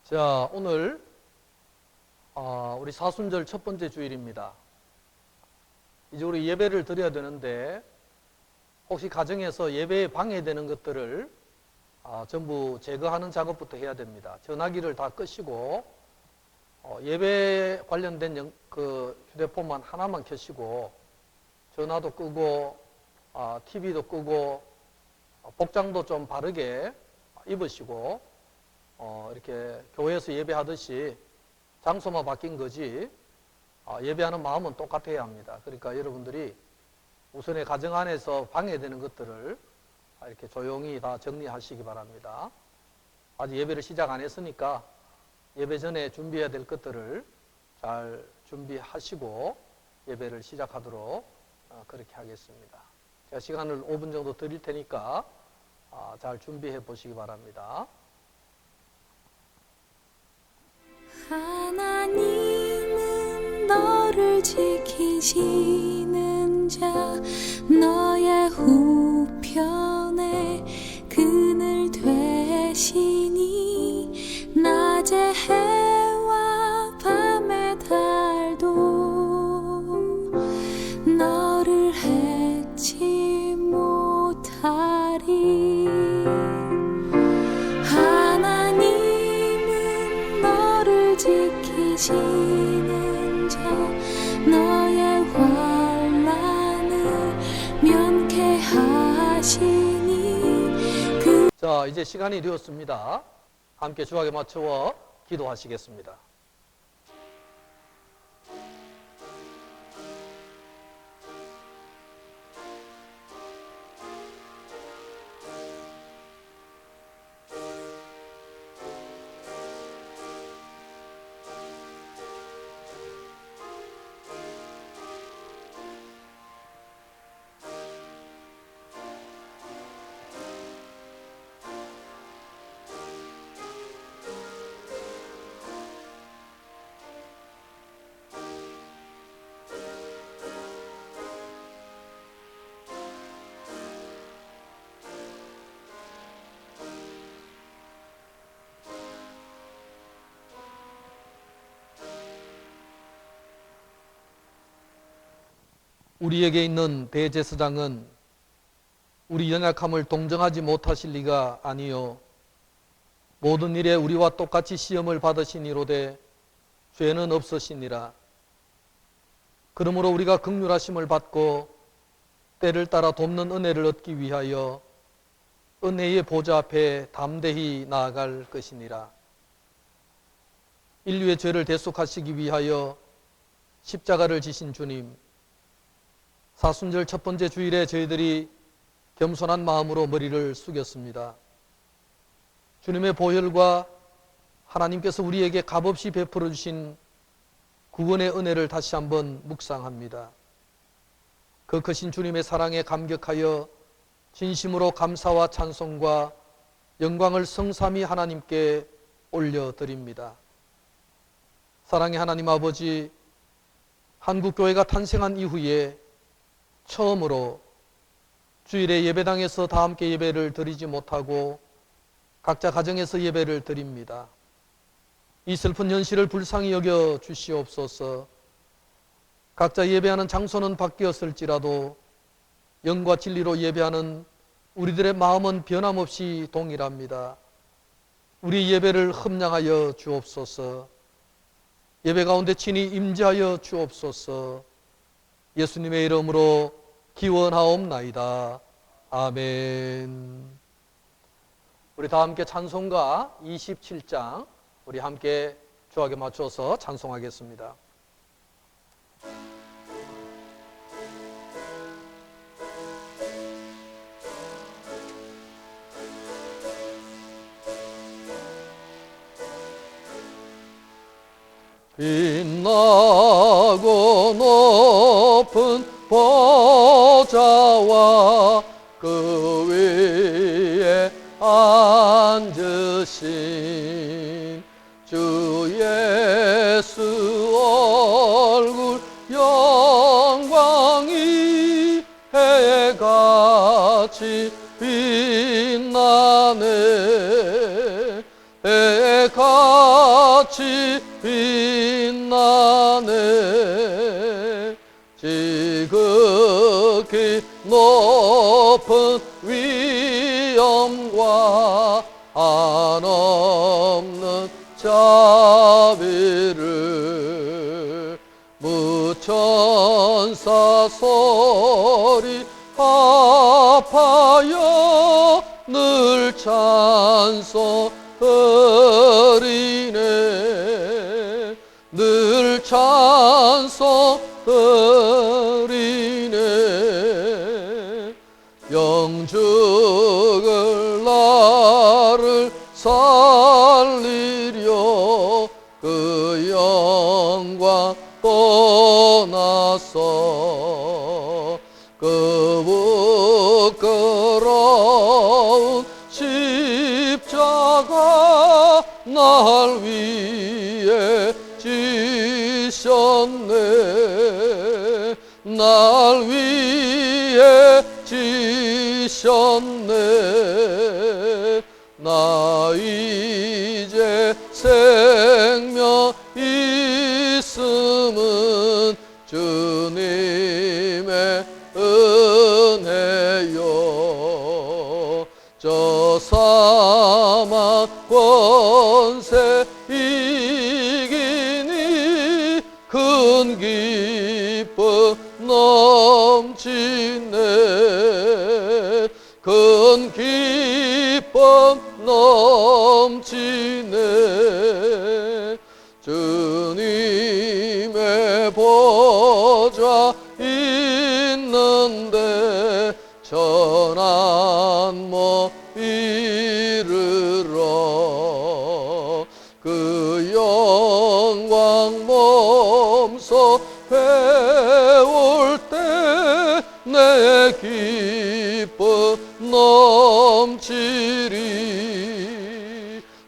자, 오늘 우리 사순절 첫 번째 주일입니다. 이제 우리 예배를 드려야 되는데 혹시 가정에서 예배에 방해되는 것들을 전부 제거하는 작업부터 해야 됩니다. 전화기를 다 끄시고 예배 관련된 그 휴대폰만 하나만 켜시고 전화도 끄고 TV도 끄고 복장도 좀 바르게 입으시고 이렇게 교회에서 예배하듯이 장소만 바뀐 거지 예배하는 마음은 똑같아야 합니다. 그러니까 여러분들이 우선의 가정 안에서 방해되는 것들을 이렇게 조용히 다 정리하시기 바랍니다. 아직 예배를 시작 안 했으니까 예배 전에 준비해야 될 것들을 잘 준비하시고 예배를 시작하도록 그렇게 하겠습니다. 제가 시간을 5분 정도 드릴 테니까 잘 준비해 보시기 바랍니다. 하나님은 너를 지키시는 자, 너의 우편에 그늘 되시니 낮에 해와 밤의 달도 너를 해치 못하리. 지키시는 자, 너의 환난을 면케하시니. 자, 이제 시간이 되었습니다. 함께 주악에 맞추어 기도하시겠습니다. 우리에게 있는 대제사장은 우리 연약함을 동정하지 못하실 리가 아니요 모든 일에 우리와 똑같이 시험을 받으시니로되 죄는 없으시니라. 그러므로 우리가 긍휼하심을 받고 때를 따라 돕는 은혜를 얻기 위하여 은혜의 보좌 앞에 담대히 나아갈 것이니라. 인류의 죄를 대속하시기 위하여 십자가를 지신 주님, 사순절 첫 번째 주일에 저희들이 겸손한 마음으로 머리를 숙였습니다. 주님의 보혈과 하나님께서 우리에게 값없이 베풀어 주신 구원의 은혜를 다시 한번 묵상합니다. 그 크신 주님의 사랑에 감격하여 진심으로 감사와 찬송과 영광을 성삼위 하나님께 올려드립니다. 사랑의 하나님 아버지, 한국교회가 탄생한 이후에 처음으로 주일에 예배당에서 다 함께 예배를 드리지 못하고 각자 가정에서 예배를 드립니다. 이 슬픈 현실을 불쌍히 여겨 주시옵소서. 각자 예배하는 장소는 바뀌었을지라도 영과 진리로 예배하는 우리들의 마음은 변함없이 동일합니다. 우리 예배를 흠양하여 주옵소서. 예배 가운데 친히 임재하여 주옵소서. 예수님의 이름으로 기원하옵나이다. 아멘. 우리 다 함께 찬송가 27장 우리 함께 주악에 맞춰서 찬송하겠습니다. 빛나고 높은 보좌와 그 위에 앉으신 주 예수 얼굴 영광이 해같이 빛나네. 해같이 빛같이 빛나네. 지극히 높은 위엄과 한없는 자비를 무천사 소리 합하여 늘 찬송 드리네. 늘 찬송 드리네. 영죽을 나를 살리려 그 영광 떠나서 그 부끄러운 십자가 날 위해 지셨네. 날 위해 지셨네. 나 이제 생명 있음은 주님의 은혜요. 저 사망 권세 이기니 큰 기쁨 넘치네. 큰 기쁨 넘치네. 주님의 보좌 있는데 천한 못 이르러 그 영광 몸소 배울 때 내 기쁨 넘치리.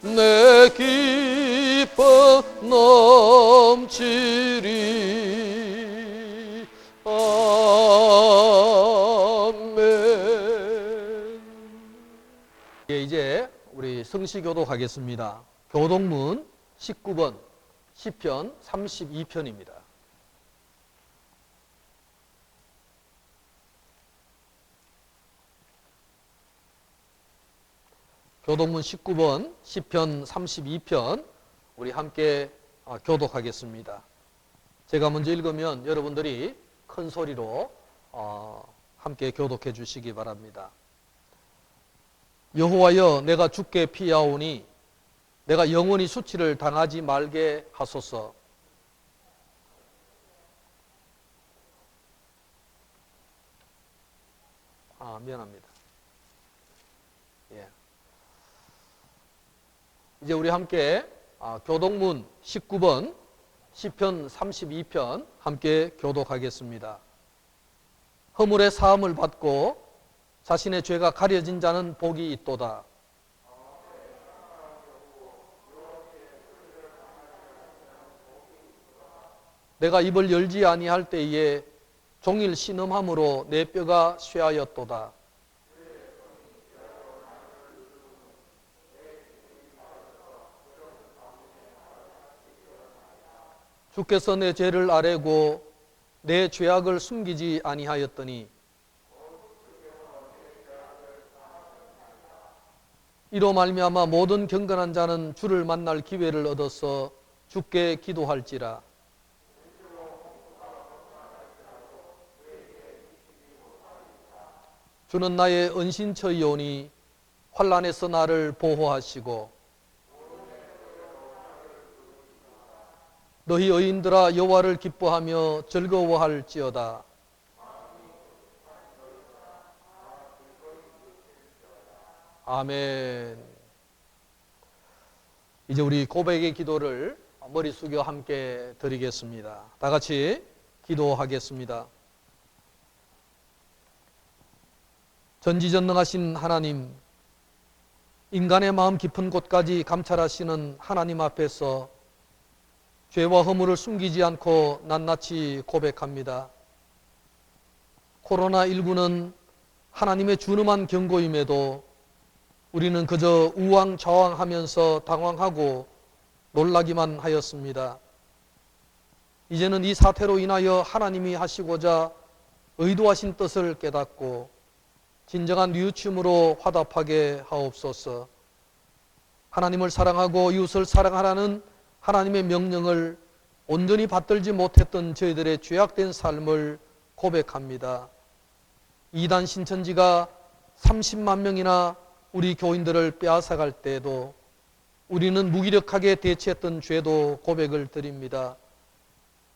내 기쁨 넘치리. 아멘. 예, 이제 우리 성시 교독하겠습니다. 교독문 19번 시편 32편입니다. 교독문 19번 시편 32편 우리 함께 교독하겠습니다. 제가 먼저 읽으면 여러분들이 큰 소리로 함께 교독해 주시기 바랍니다. 여호와여, 내가 주께 피하오니 내가 영원히 수치를 당하지 말게 하소서. 미안합니다. 예. 이제 우리 함께 교독문 19번 시편 32편 함께 교독하겠습니다. 허물의 사함을 받고 자신의 죄가 가려진 자는 복이 있도다. 내가 입을 열지 아니할 때에 종일 신음함으로 내 뼈가 쇠하였도다. 주께서 내 죄를 아뢰고 내 죄악을 숨기지 아니하였더니 이로 말미암아 모든 경건한 자는 주를 만날 기회를 얻어서 주께 기도할지라. 주는 나의 은신처이오니 환난에서 나를 보호하시고 너희 의인들아 여호와를 기뻐하며 즐거워할지어다. 아멘. 이제 우리 고백의 기도를 머리 숙여 함께 드리겠습니다. 다 같이 기도하겠습니다. 전지전능하신 하나님, 인간의 마음 깊은 곳까지 감찰하시는 하나님 앞에서 죄와 허물을 숨기지 않고 낱낱이 고백합니다. 코로나19는 하나님의 준엄한 경고임에도 우리는 그저 우왕좌왕하면서 당황하고 놀라기만 하였습니다. 이제는 이 사태로 인하여 하나님이 하시고자 의도하신 뜻을 깨닫고 진정한 뉘우침으로 화답하게 하옵소서. 하나님을 사랑하고 이웃을 사랑하라는 하나님의 명령을 온전히 받들지 못했던 저희들의 죄악된 삶을 고백합니다. 이단 신천지가 30만 명이나 우리 교인들을 빼앗아갈 때에도 우리는 무기력하게 대처했던 죄도 고백을 드립니다.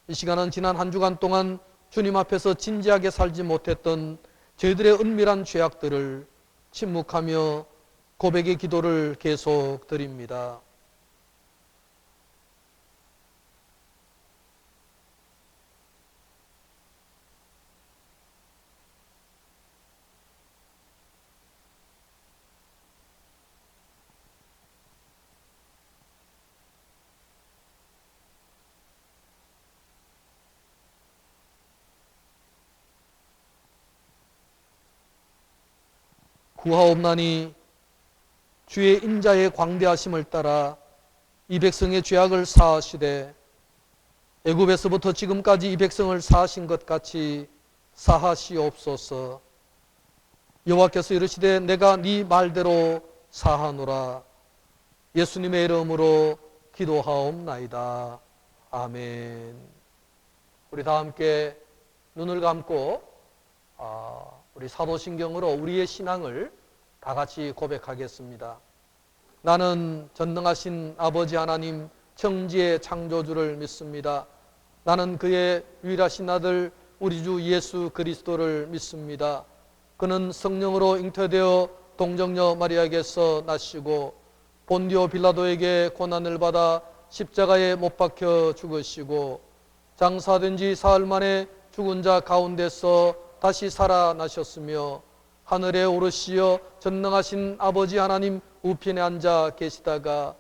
이 시간은 지난 한 주간 동안 주님 앞에서 진지하게 살지 못했던 저희들의 은밀한 죄악들을 침묵하며 고백의 기도를 계속 드립니다. 구하옵나니 주의 인자의 광대하심을 따라 이 백성의 죄악을 사하시되 애굽에서부터 지금까지 이 백성을 사하신 것 같이 사하시옵소서. 여호와께서 이르시되 내가 네 말대로 사하노라. 예수님의 이름으로 기도하옵나이다. 아멘. 우리 다 함께 눈을 감고 우리 사도신경으로 우리의 신앙을 다 같이 고백하겠습니다. 나는 전능하신 아버지 하나님 천지의 창조주를 믿습니다. 나는 그의 유일하신 아들 우리 주 예수 그리스도를 믿습니다. 그는 성령으로 잉태되어 동정녀 마리아에게서 나시고 본디오 빌라도에게 고난을 받아 십자가에 못 박혀 죽으시고 장사된 지 사흘 만에 죽은 자 가운데서 다시 살아나셨으며 하늘에 오르시어 전능하신 아버지 하나님 우편에 앉아 계시다가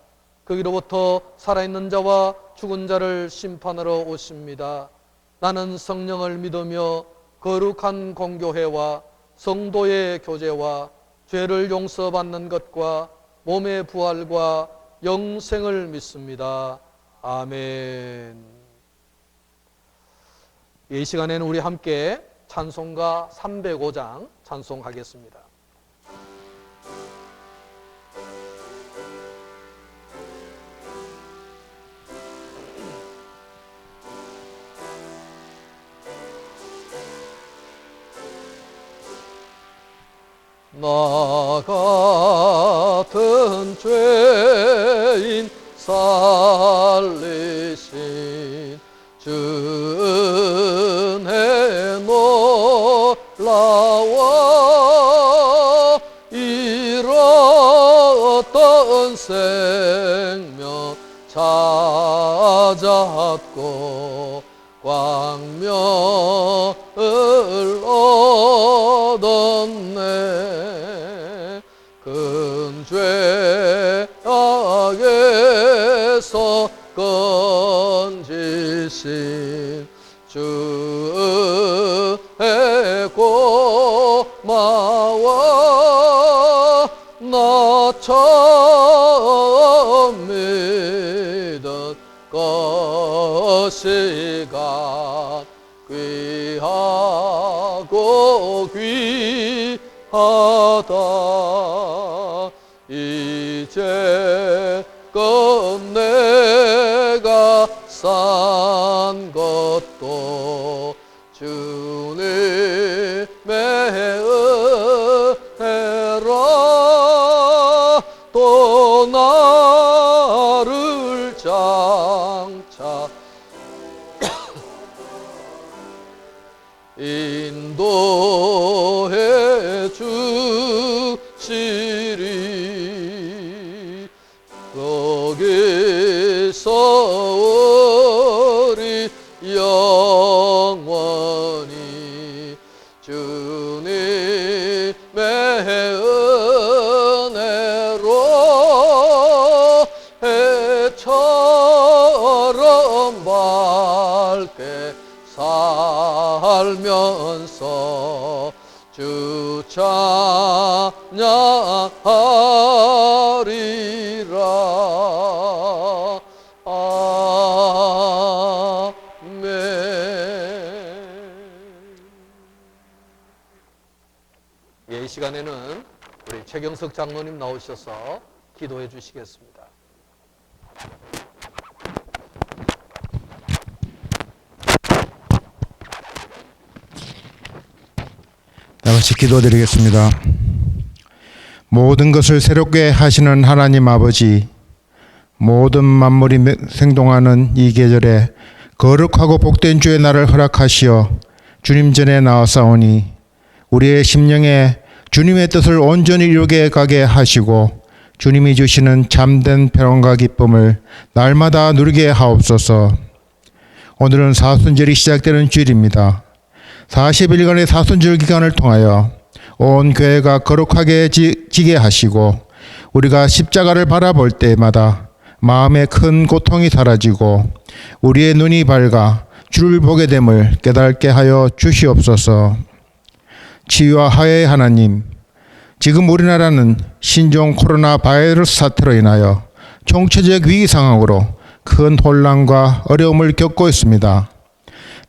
거기로부터 살아있는 자와 죽은 자를 심판하러 오십니다. 나는 성령을 믿으며 거룩한 공교회와 성도의 교제와 죄를 용서받는 것과 몸의 부활과 영생을 믿습니다. 아멘. 이 시간에는 우리 함께 찬송가 305장 찬송하겠습니다. 나 같은 죄인 살리신 주 은혜 놀라워 잃었던 생명 찾았고 광명을 얻었네. 큰 죄악에서 건지신 주의 고마워. 나 처음 믿은 것이가 귀하고 귀하다. 이제껏 내가 산 것도 주님의 은혜라. 또 나를 장차 인도해 주시리. 거기서 우리 영원히 주님의 은혜로 시간에는 우리 최경석 장로님 나오셔서 기도해 주시겠습니다. 다 같이 기도드리겠습니다. 모든 것을 새롭게 하시는 하나님 아버지, 모든 만물이 생동하는 이 계절에 거룩하고 복된 주의 날을 허락하시어 주님 전에 나아싸우니 우리의 심령에 주님의 뜻을 온전히 이루게 가게 하시고 주님이 주시는 참된 평안과 기쁨을 날마다 누리게 하옵소서. 오늘은 사순절이 시작되는 주일입니다. 40일간의 사순절 기간을 통하여 온 교회가 거룩하게 지게 하시고 우리가 십자가를 바라볼 때마다 마음의 큰 고통이 사라지고 우리의 눈이 밝아 주를 보게 됨을 깨닫게 하여 주시옵소서. 치유와 화해의 하나님, 지금 우리나라는 신종 코로나 바이러스 사태로 인하여 총체적 위기 상황으로 큰 혼란과 어려움을 겪고 있습니다.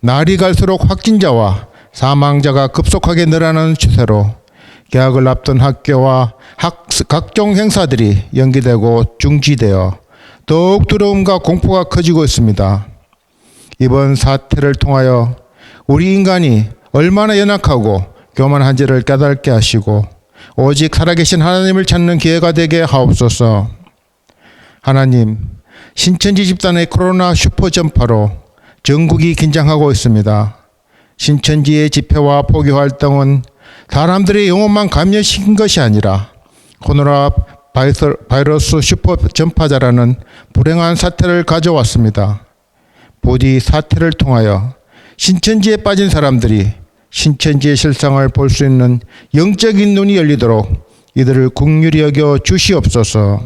날이 갈수록 확진자와 사망자가 급속하게 늘어나는 추세로 개학을 앞둔 학교와 각종 행사들이 연기되고 중지되어 더욱 두려움과 공포가 커지고 있습니다. 이번 사태를 통하여 우리 인간이 얼마나 연약하고 교만한지를 깨닫게 하시고 오직 살아계신 하나님을 찾는 기회가 되게 하옵소서. 하나님, 신천지 집단의 코로나 슈퍼 전파로 전국이 긴장하고 있습니다. 신천지의 집회와 포교 활동은 사람들의 영혼만 감염시킨 것이 아니라 코로나 바이러스 슈퍼 전파자라는 불행한 사태를 가져왔습니다. 부디 사태를 통하여 신천지에 빠진 사람들이 신천지의 실상을 볼 수 있는 영적인 눈이 열리도록 이들을 긍휼히 여겨 주시옵소서.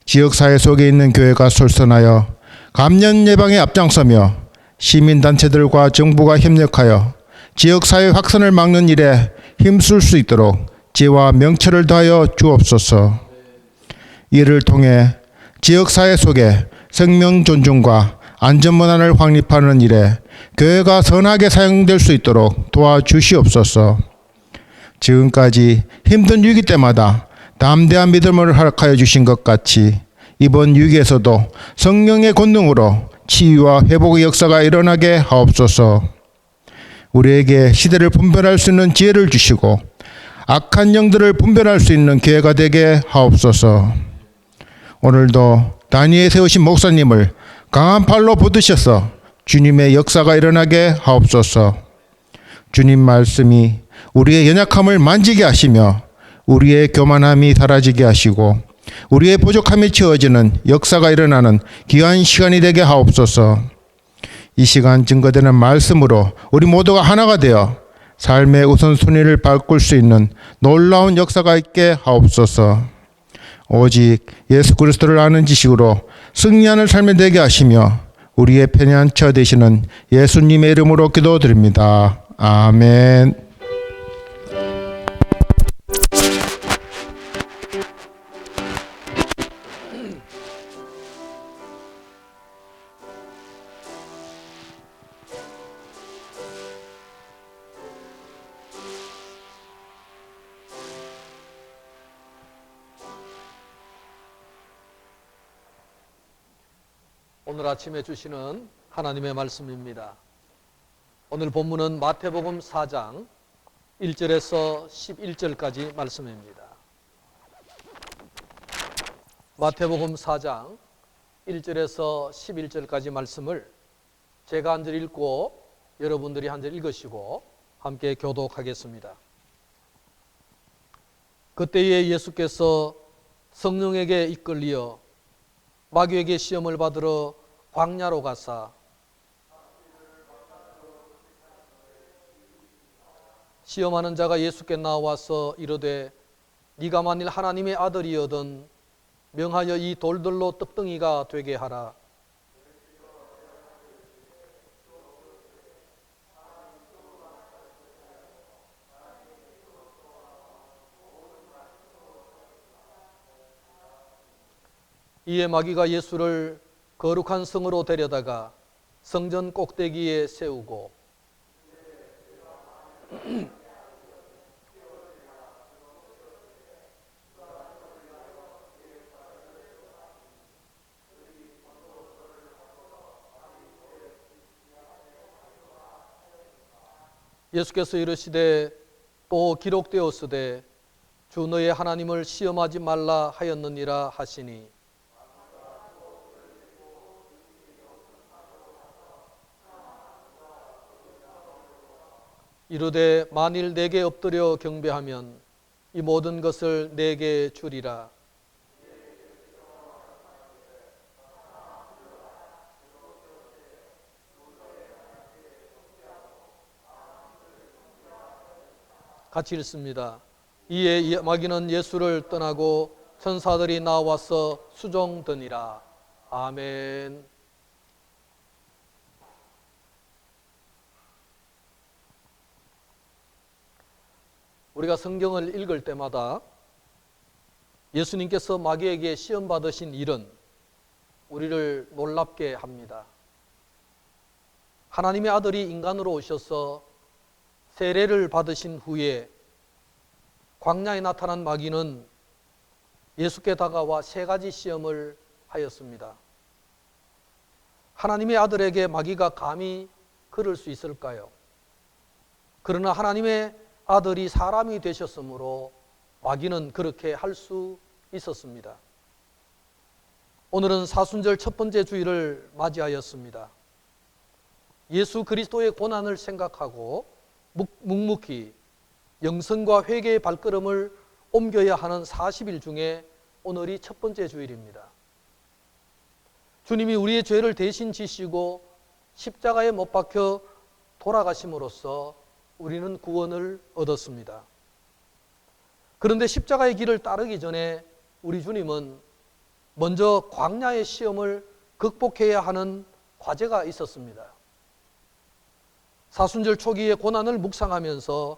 지역사회 속에 있는 교회가 솔선하여 감염 예방에 앞장서며 시민단체들과 정부가 협력하여 지역사회 확산을 막는 일에 힘쓸 수 있도록 지혜와 명철을 더하여 주옵소서. 이를 통해 지역사회 속에 생명 존중과 안전문화를 확립하는 일에 교회가 선하게 사용될 수 있도록 도와주시옵소서. 지금까지 힘든 위기 때마다 담대한 믿음을 허락하여 주신 것 같이 이번 위기에서도 성령의 권능으로 치유와 회복의 역사가 일어나게 하옵소서. 우리에게 시대를 분별할 수 있는 지혜를 주시고 악한 영들을 분별할 수 있는 기회가 되게 하옵소서. 오늘도 단위에 세우신 목사님을 강한 팔로 붙드셔서 주님의 역사가 일어나게 하옵소서. 주님 말씀이 우리의 연약함을 만지게 하시며 우리의 교만함이 사라지게 하시고 우리의 부족함이 채워지는 역사가 일어나는 귀한 시간이 되게 하옵소서. 이 시간 증거되는 말씀으로 우리 모두가 하나가 되어 삶의 우선순위를 바꿀 수 있는 놀라운 역사가 있게 하옵소서. 오직 예수 그리스도를 아는 지식으로 승리하는 삶이 되게 하시며 우리의 편리한 처 되시는 예수님의 이름으로 기도드립니다. 아멘. 오늘 아침에 주시는 하나님의 말씀입니다. 오늘 본문은 마태복음 4장 1절에서 11절까지 말씀입니다. 마태복음 4장 1절에서 11절까지 말씀을 제가 한 절 읽고 여러분들이 한 절 읽으시고 함께 교독하겠습니다. 그때에 예수께서 성령에게 이끌리어 마귀에게 시험을 받으러 광야로 가사 시험하는 자가 예수께 나와서 이르되 네가 만일 하나님의 아들이여든 명하여 이 돌들로 떡덩이가 되게 하라. 이에 마귀가 예수를 거룩한 성으로 데려다가 성전 꼭대기에 세우고 예수께서 이르시되 또 기록되었으되 주 너의 하나님을 시험하지 말라 하였느니라 하시니 이르되 만일 내게 엎드려 경배하면 이 모든 것을 내게 주리라. 같이 읽습니다. 이에 마귀는 예수를 떠나고 천사들이 나와서 수종드니라. 아멘. 우리가 성경을 읽을 때마다 예수님께서 마귀에게 시험 받으신 일은 우리를 놀랍게 합니다. 하나님의 아들이 인간으로 오셔서 세례를 받으신 후에 광야에 나타난 마귀는 예수께 다가와 세 가지 시험을 하였습니다. 하나님의 아들에게 마귀가 감히 그럴 수 있을까요? 그러나 하나님의 아들이 사람이 되셨으므로 마귀는 그렇게 할 수 있었습니다. 오늘은 사순절 첫 번째 주일을 맞이하였습니다. 예수 그리스도의 고난을 생각하고 묵묵히 영성과 회개의 발걸음을 옮겨야 하는 40일 중에 오늘이 첫 번째 주일입니다. 주님이 우리의 죄를 대신 지시고 십자가에 못 박혀 돌아가심으로써 우리는 구원을 얻었습니다. 그런데 십자가의 길을 따르기 전에 우리 주님은 먼저 광야의 시험을 극복해야 하는 과제가 있었습니다. 사순절 초기의 고난을 묵상하면서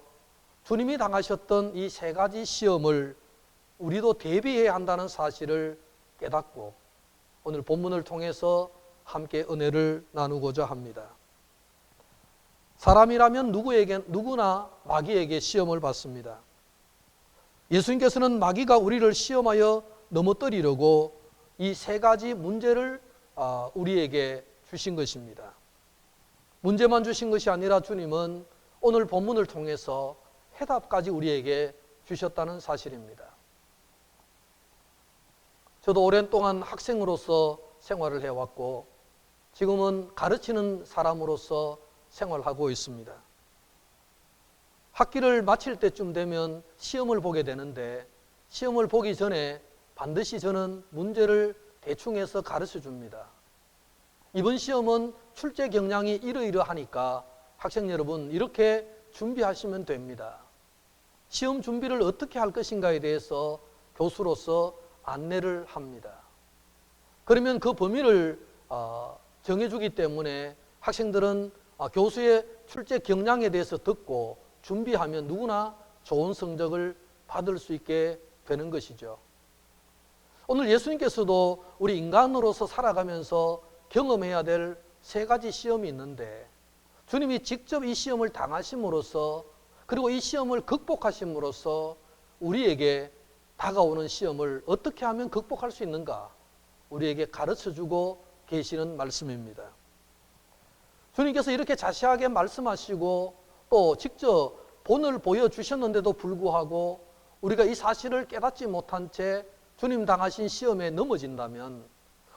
주님이 당하셨던 이 세 가지 시험을 우리도 대비해야 한다는 사실을 깨닫고 오늘 본문을 통해서 함께 은혜를 나누고자 합니다. 사람이라면 누구나 마귀에게 시험을 받습니다. 예수님께서는 마귀가 우리를 시험하여 넘어뜨리려고 이 세 가지 문제를 우리에게 주신 것입니다. 문제만 주신 것이 아니라 주님은 오늘 본문을 통해서 해답까지 우리에게 주셨다는 사실입니다. 저도 오랜 동안 학생으로서 생활을 해왔고 지금은 가르치는 사람으로서 생활하고 있습니다. 학기를 마칠 때쯤 되면 시험을 보게 되는데 시험을 보기 전에 반드시 저는 문제를 대충 해서 가르쳐 줍니다. 이번 시험은 출제 경향이 이러이러하니까 학생 여러분 이렇게 준비하시면 됩니다. 시험 준비를 어떻게 할 것인가에 대해서 교수로서 안내를 합니다. 그러면 그 범위를 정해주기 때문에 학생들은 교수의 출제 경향에 대해서 듣고 준비하면 누구나 좋은 성적을 받을 수 있게 되는 것이죠. 오늘 예수님께서도 우리 인간으로서 살아가면서 경험해야 될 세 가지 시험이 있는데 주님이 직접 이 시험을 당하심으로써 그리고 이 시험을 극복하심으로써 우리에게 다가오는 시험을 어떻게 하면 극복할 수 있는가 우리에게 가르쳐주고 계시는 말씀입니다. 주님께서 이렇게 자세하게 말씀하시고 또 직접 본을 보여주셨는데도 불구하고 우리가 이 사실을 깨닫지 못한 채 주님 당하신 시험에 넘어진다면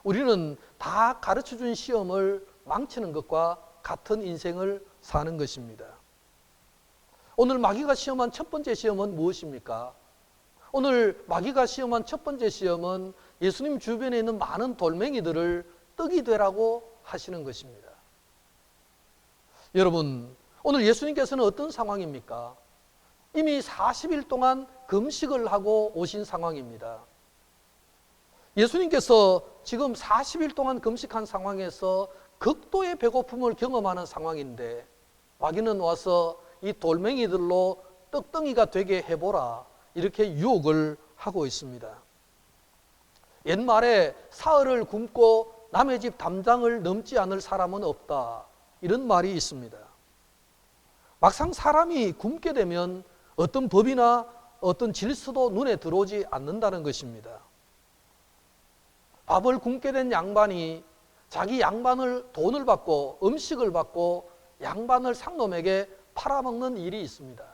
우리는 다 가르쳐준 시험을 망치는 것과 같은 인생을 사는 것입니다. 오늘 마귀가 시험한 첫 번째 시험은 무엇입니까? 오늘 마귀가 시험한 첫 번째 시험은 예수님 주변에 있는 많은 돌멩이들을 떡이 되라고 하시는 것입니다. 여러분, 오늘 예수님께서는 어떤 상황입니까? 이미 40일 동안 금식을 하고 오신 상황입니다. 예수님께서 지금 40일 동안 금식한 상황에서 극도의 배고픔을 경험하는 상황인데 마귀는 와서 이 돌멩이들로 떡덩이가 되게 해보라 이렇게 유혹을 하고 있습니다. 옛말에 사흘을 굶고 남의 집 담장을 넘지 않을 사람은 없다 이런 말이 있습니다. 막상 사람이 굶게 되면 어떤 법이나 어떤 질서도 눈에 들어오지 않는다는 것입니다. 밥을 굶게 된 양반이 자기 양반을 돈을 받고 음식을 받고 양반을 상놈에게 팔아먹는 일이 있습니다.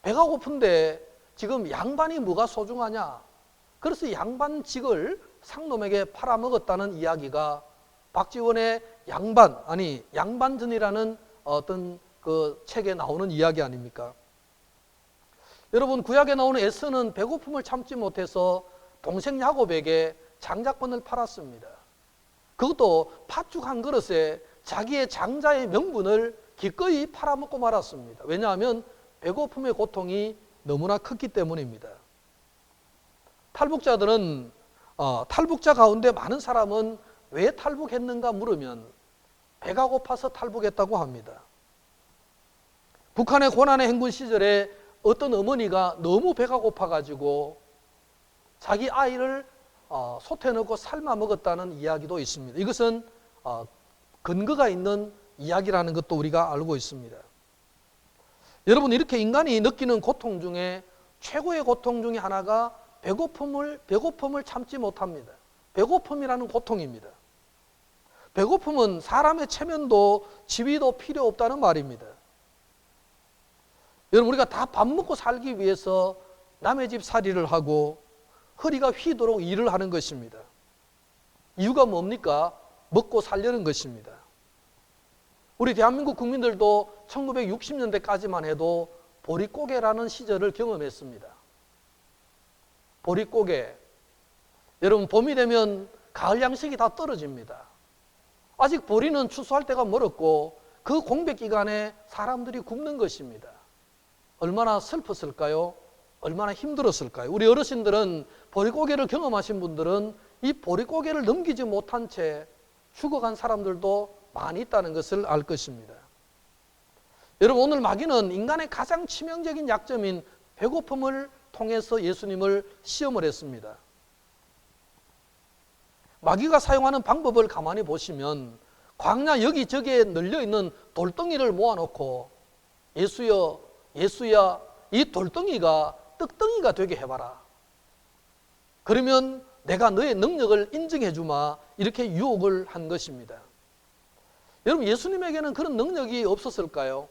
배가 고픈데 지금 양반이 뭐가 소중하냐? 그래서 양반직을 상놈에게 팔아먹었다는 이야기가 박지원의 양반전이라는 어떤 그 책에 나오는 이야기 아닙니까? 여러분, 구약에 나오는 에서는 배고픔을 참지 못해서 동생 야곱에게 장자권을 팔았습니다. 그것도 팥죽 한 그릇에 자기의 장자의 명분을 기꺼이 팔아먹고 말았습니다. 왜냐하면 배고픔의 고통이 너무나 컸기 때문입니다. 탈북자들은 탈북자 가운데 많은 사람은 왜 탈북했는가 물으면 배가 고파서 탈북했다고 합니다. 북한의 고난의 행군 시절에 어떤 어머니가 너무 배가 고파가지고 자기 아이를 솥에 넣고 삶아 먹었다는 이야기도 있습니다. 이것은 근거가 있는 이야기라는 것도 우리가 알고 있습니다. 여러분, 이렇게 인간이 느끼는 고통 중에 최고의 고통 중에 하나가 배고픔을 참지 못합니다. 배고픔이라는 고통입니다. 배고픔은 사람의 체면도 지위도 필요 없다는 말입니다. 여러분, 우리가 다 밥 먹고 살기 위해서 남의 집 살이를 하고 허리가 휘도록 일을 하는 것입니다. 이유가 뭡니까? 먹고 살려는 것입니다. 우리 대한민국 국민들도 1960년대까지만 해도 보릿고개라는 시절을 경험했습니다. 보릿고개. 여러분, 봄이 되면 가을 양식이 다 떨어집니다. 아직 보리는 추수할 때가 멀었고 그 공백 기간에 사람들이 굶는 것입니다. 얼마나 슬펐을까요? 얼마나 힘들었을까요? 우리 어르신들은, 보릿고개를 경험하신 분들은 이 보릿고개를 넘기지 못한 채 죽어간 사람들도 많이 있다는 것을 알 것입니다. 여러분, 오늘 마귀는 인간의 가장 치명적인 약점인 배고픔을 통해서 예수님을 시험을 했습니다. 마귀가 사용하는 방법을 가만히 보시면 광야 여기저기에 널려있는 돌덩이를 모아놓고 예수여, 예수야, 이 돌덩이가 떡덩이가 되게 해봐라. 그러면 내가 너의 능력을 인정해 주마. 이렇게 유혹을 한 것입니다. 여러분, 예수님에게는 그런 능력이 없었을까요?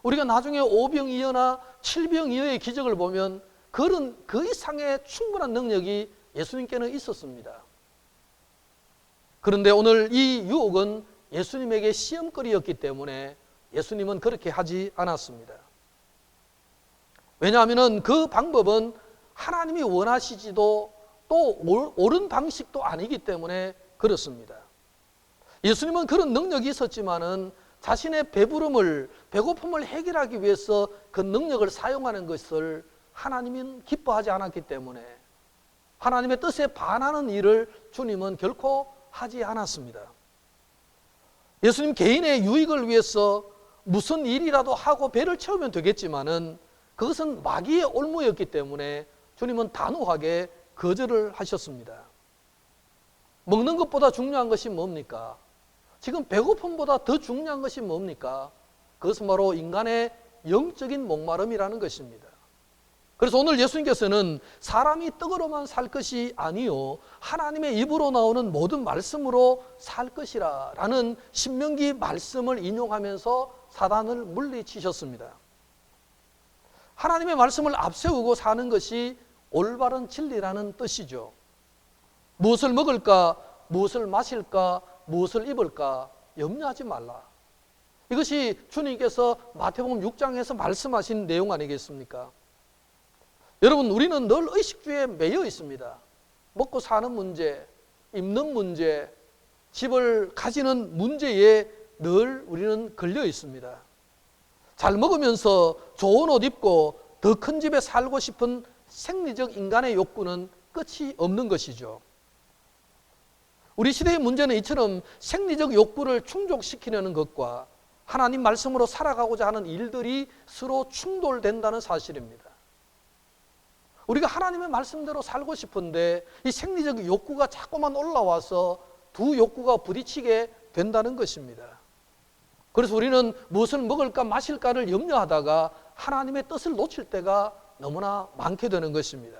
우리가 나중에 5병이어나 7병이어의 기적을 보면 그 이상의 충분한 능력이 예수님께는 있었습니다. 그런데 오늘 이 유혹은 예수님에게 시험거리였기 때문에 예수님은 그렇게 하지 않았습니다. 왜냐하면 그 방법은 하나님이 원하시지도 또 옳은 방식도 아니기 때문에 그렇습니다. 예수님은 그런 능력이 있었지만은 자신의 배고픔을 해결하기 위해서 그 능력을 사용하는 것을 하나님은 기뻐하지 않았기 때문에 하나님의 뜻에 반하는 일을 주님은 결코 하지 않았습니다. 예수님 개인의 유익을 위해서 무슨 일이라도 하고 배를 채우면 되겠지만은 그것은 마귀의 올무였기 때문에 주님은 단호하게 거절을 하셨습니다. 먹는 것보다 중요한 것이 뭡니까? 지금 배고픔보다 더 중요한 것이 뭡니까? 그것은 바로 인간의 영적인 목마름이라는 것입니다. 그래서 오늘 예수님께서는 사람이 떡으로만 살 것이 아니요 하나님의 입으로 나오는 모든 말씀으로 살 것이라 라는 신명기 말씀을 인용하면서 사단을 물리치셨습니다. 하나님의 말씀을 앞세우고 사는 것이 올바른 진리라는 뜻이죠. 무엇을 먹을까, 무엇을 마실까, 무엇을 입을까 염려하지 말라. 이것이 주님께서 마태복음 6장에서 말씀하신 내용 아니겠습니까? 여러분, 우리는 늘 의식주의에 매여 있습니다. 먹고 사는 문제, 입는 문제, 집을 가지는 문제에 늘 우리는 걸려 있습니다. 잘 먹으면서 좋은 옷 입고 더 큰 집에 살고 싶은 생리적 인간의 욕구는 끝이 없는 것이죠. 우리 시대의 문제는 이처럼 생리적 욕구를 충족시키려는 것과 하나님 말씀으로 살아가고자 하는 일들이 서로 충돌된다는 사실입니다. 우리가 하나님의 말씀대로 살고 싶은데 이 생리적 욕구가 자꾸만 올라와서 두 욕구가 부딪히게 된다는 것입니다. 그래서 우리는 무엇을 먹을까 마실까를 염려하다가 하나님의 뜻을 놓칠 때가 너무나 많게 되는 것입니다.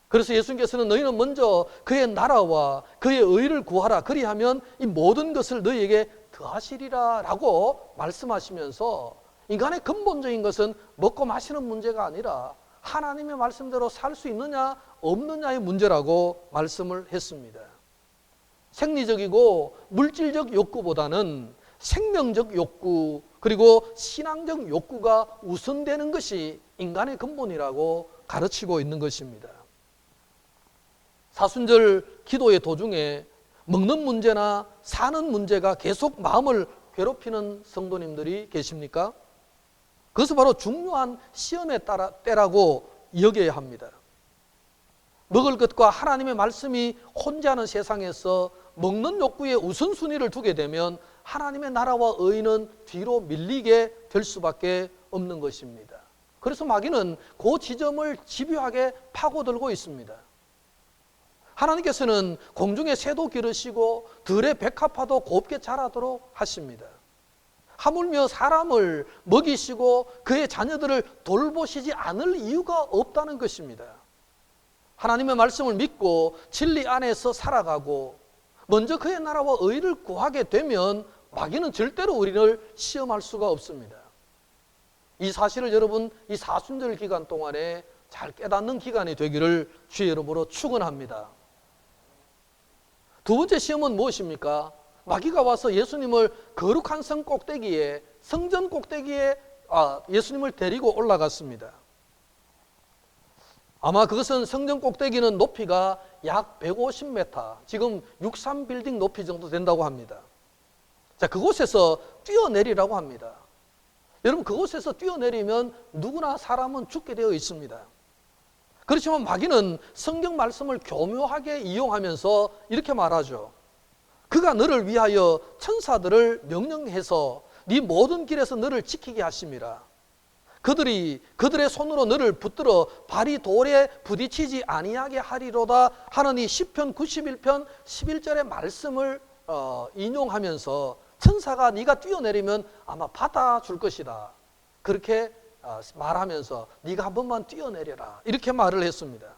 그래서 예수님께서는 너희는 먼저 그의 나라와 그의 의를 구하라. 그리하면 이 모든 것을 너희에게 더하시리라 라고 말씀하시면서 인간의 근본적인 것은 먹고 마시는 문제가 아니라 하나님의 말씀대로 살 수 있느냐 없느냐의 문제라고 말씀을 했습니다. 생리적이고 물질적 욕구보다는 생명적 욕구 그리고 신앙적 욕구가 우선되는 것이 인간의 근본이라고 가르치고 있는 것입니다. 사순절 기도의 도중에 먹는 문제나 사는 문제가 계속 마음을 괴롭히는 성도님들이 계십니까? 그것은 바로 중요한 시험의 때라고 여겨야 합니다. 먹을 것과 하나님의 말씀이 혼재하는 세상에서 먹는 욕구에 우선순위를 두게 되면 하나님의 나라와 의는 뒤로 밀리게 될 수밖에 없는 것입니다. 그래서 마귀는 그 지점을 집요하게 파고들고 있습니다. 하나님께서는 공중의 새도 기르시고 들의 백합화도 곱게 자라도록 하십니다. 하물며 사람을 먹이시고 그의 자녀들을 돌보시지 않을 이유가 없다는 것입니다. 하나님의 말씀을 믿고 진리 안에서 살아가고 먼저 그의 나라와 의를 구하게 되면 마귀는 절대로 우리를 시험할 수가 없습니다. 이 사실을 여러분 이 사순절 기간 동안에 잘 깨닫는 기간이 되기를 주의 이름으로 축원합니다. 두 번째 시험은 무엇입니까? 마귀가 와서 예수님을 거룩한 성 꼭대기에 성전 꼭대기에 예수님을 데리고 올라갔습니다. 아마 그것은 성전 꼭대기는 높이가 약 150m, 지금 63빌딩 높이 정도 된다고 합니다. 자, 그곳에서 뛰어내리라고 합니다. 여러분, 그곳에서 뛰어내리면 누구나 사람은 죽게 되어 있습니다. 그렇지만 마귀는 성경 말씀을 교묘하게 이용하면서 이렇게 말하죠. 그가 너를 위하여 천사들을 명령해서 네 모든 길에서 너를 지키게 하심이라. 그들이 그들의 손으로 너를 붙들어 발이 돌에 부딪히지 아니하게 하리로다 하는 이 시편 91편 11절의 말씀을 인용하면서 천사가 네가 뛰어내리면 아마 받아줄 것이다. 그렇게 말하면서 네가 한 번만 뛰어내려라. 이렇게 말을 했습니다.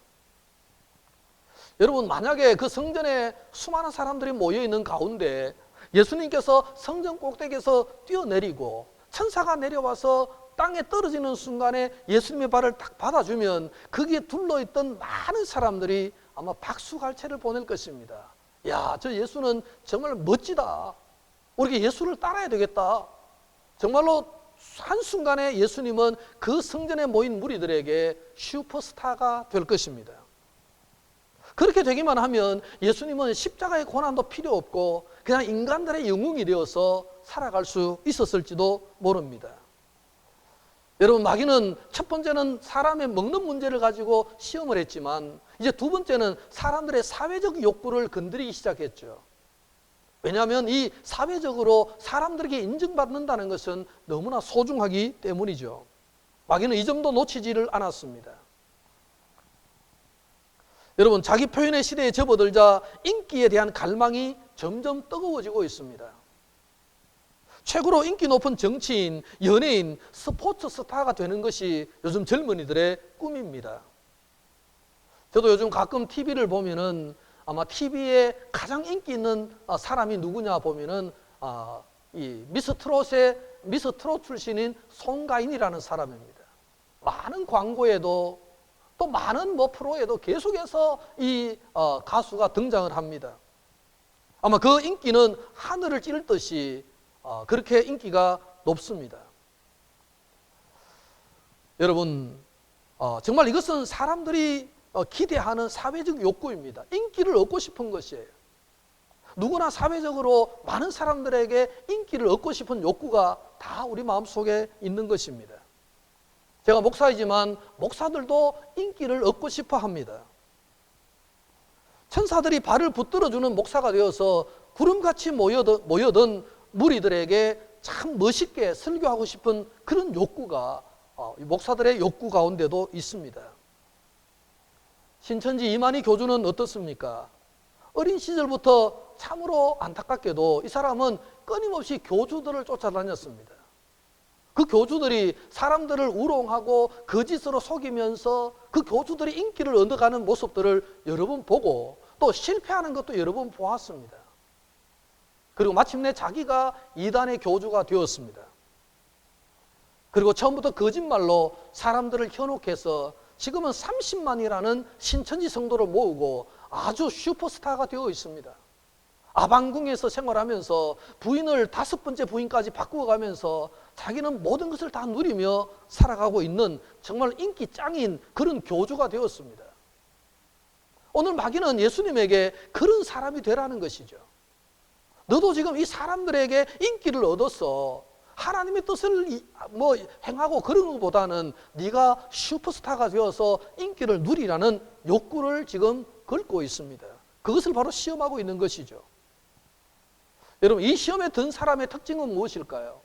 여러분, 만약에 그 성전에 수많은 사람들이 모여있는 가운데 예수님께서 성전 꼭대기에서 뛰어내리고 천사가 내려와서 땅에 떨어지는 순간에 예수님의 발을 딱 받아주면 거기에 둘러있던 많은 사람들이 아마 박수갈채를 보낼 것입니다. 야, 저 예수는 정말 멋지다. 우리가 예수를 따라야 되겠다. 정말로 한순간에 예수님은 그 성전에 모인 무리들에게 슈퍼스타가 될 것입니다. 그렇게 되기만 하면 예수님은 십자가의 고난도 필요 없고 그냥 인간들의 영웅이 되어서 살아갈 수 있었을지도 모릅니다. 여러분, 마귀는 첫 번째는 사람의 먹는 문제를 가지고 시험을 했지만 이제 두 번째는 사람들의 사회적 욕구를 건드리기 시작했죠. 왜냐하면 이 사회적으로 사람들에게 인정받는다는 것은 너무나 소중하기 때문이죠. 마귀는 이 점도 놓치지를 않았습니다. 여러분, 자기 표현의 시대에 접어들자 인기에 대한 갈망이 점점 뜨거워지고 있습니다. 최고로 인기 높은 정치인, 연예인, 스포츠 스타가 되는 것이 요즘 젊은이들의 꿈입니다. 저도 요즘 가끔 TV를 보면은 아마 TV에 가장 인기 있는 사람이 누구냐 보면은 이 미스 트롯 출신인 송가인이라는 사람입니다. 많은 광고에도 또 많은 프로에도 계속해서 이 가수가 등장을 합니다. 아마 그 인기는 하늘을 찌를 듯이 그렇게 인기가 높습니다. 여러분, 정말 이것은 사람들이 기대하는 사회적 욕구입니다. 인기를 얻고 싶은 것이에요. 누구나 사회적으로 많은 사람들에게 인기를 얻고 싶은 욕구가 다 우리 마음속에 있는 것입니다. 제가 목사이지만 목사들도 인기를 얻고 싶어 합니다. 천사들이 발을 붙들어주는 목사가 되어서 구름같이 모여든 무리들에게 참 멋있게 설교하고 싶은 그런 욕구가 목사들의 욕구 가운데도 있습니다. 신천지 이만희 교주는 어떻습니까? 어린 시절부터 참으로 안타깝게도 이 사람은 끊임없이 교주들을 쫓아다녔습니다. 그 교주들이 사람들을 우롱하고 거짓으로 속이면서 그 교주들이 인기를 얻어가는 모습들을 여러 번 보고 또 실패하는 것도 여러 번 보았습니다. 그리고 마침내 자기가 이단의 교주가 되었습니다. 그리고 처음부터 거짓말로 사람들을 현혹해서 지금은 30만이라는 신천지 성도를 모으고 아주 슈퍼스타가 되어 있습니다. 아방궁에서 생활하면서 부인을 5번째 부인까지 바꾸어가면서 자기는 모든 것을 다 누리며 살아가고 있는 정말 인기 짱인 그런 교주가 되었습니다. 오늘 마귀는 예수님에게 그런 사람이 되라는 것이죠. 너도 지금 이 사람들에게 인기를 얻어서 하나님의 뜻을 행하고 그런 것보다는 네가 슈퍼스타가 되어서 인기를 누리라는 욕구를 지금 긁고 있습니다. 그것을 바로 시험하고 있는 것이죠. 여러분, 이 시험에 든 사람의 특징은 무엇일까요?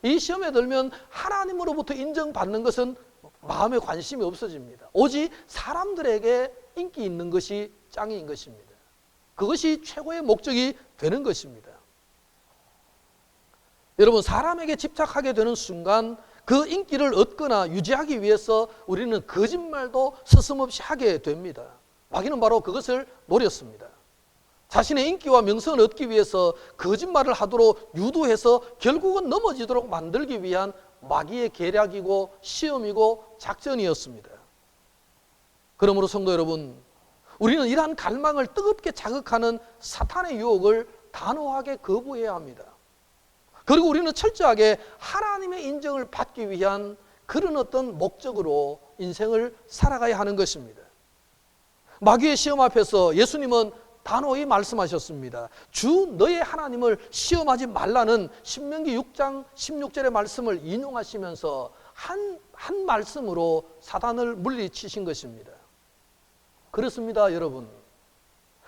이 시험에 들면 하나님으로부터 인정받는 것은 마음에 관심이 없어집니다. 오직 사람들에게 인기 있는 것이 짱인 것입니다. 그것이 최고의 목적이 되는 것입니다. 여러분, 사람에게 집착하게 되는 순간 그 인기를 얻거나 유지하기 위해서 우리는 거짓말도 서슴없이 하게 됩니다. 마귀는 바로 그것을 노렸습니다. 자신의 인기와 명성을 얻기 위해서 거짓말을 하도록 유도해서 결국은 넘어지도록 만들기 위한 마귀의 계략이고 시험이고 작전이었습니다. 그러므로 성도 여러분, 우리는 이러한 갈망을 뜨겁게 자극하는 사탄의 유혹을 단호하게 거부해야 합니다. 그리고 우리는 철저하게 하나님의 인정을 받기 위한 그런 어떤 목적으로 인생을 살아가야 하는 것입니다. 마귀의 시험 앞에서 예수님은 단호히 말씀하셨습니다. 주 너의 하나님을 시험하지 말라는 신명기 6장 16절의 말씀을 인용하시면서 한 말씀으로 사단을 물리치신 것입니다. 그렇습니다, 여러분.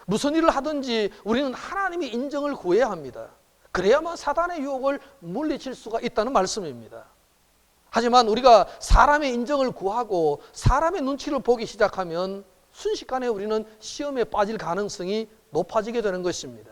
무슨 일을 하든지 우리는 하나님의 인정을 구해야 합니다. 그래야만 사단의 유혹을 물리칠 수가 있다는 말씀입니다. 하지만 우리가 사람의 인정을 구하고 사람의 눈치를 보기 시작하면 순식간에 우리는 시험에 빠질 가능성이 높아지게 되는 것입니다.